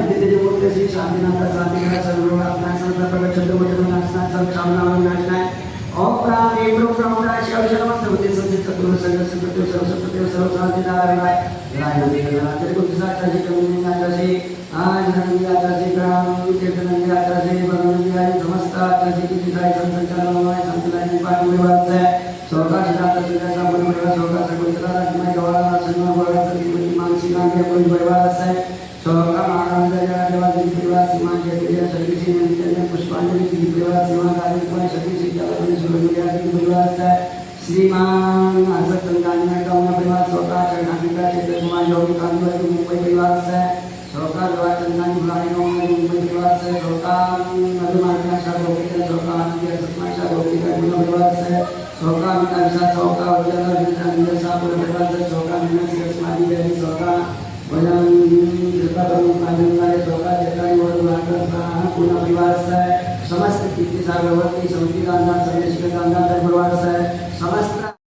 विद्यते मूर्ति श्री शांतिनाथ शांतिनाथ सर्वनाथ संत प्रकट चंद्रमंडल नाथनाथ सब चामना नाचनाय ओम प्राण एक प्रोग्राम शिव शर्मा सर्वते संत चतुर संग संत सरस्वती सर्व शांति नारायणाय राय तेरे को दिशा का जी कमी ना जैसे आज नंदी आता से ग्राम तीर्थ नंदी आता से भगवान जी समस्त आता से की दिशा संचालन में संतुलन पाठ में बात है सोगा सिद्धांत सुधा का बोल बड़ा सोगा सकुलता राजमय गवाला सन्मान बड़ा सती मानसिक आगे कोई परिवार है सोगा आनंद जगह देवा दिव्य सीमा के दिव्य सभी से नित्य पुष्पांजलि दिव्य सीमा कार्य को सभी से जगत सुरमिया की परिवार है श्रीमान आसक्त संगानी का उन परिवार सोगा चरणाधिका क्षेत्र कुमार योगी कांगो की मुंबई परिवार है सोगा द्वार संगानी बुलाने को मुंबई परिवार है सोगा मधुमार्ग का गोविंद सोगा के सतमा का गोविंद का परिवार है सोगा मिता विशा सोगा उज्जवल विजय विजय पूर्ण परिवार है सोगा मिना से समाधि देवी सोगा वजन कृपा करो कांगो सोगा जगह और वाटर पूर्ण परिवार है समस्त कीर्ति सार्ववर्ती समिति का अंदाज सर्वेश का अंदाज परिवार है समस्त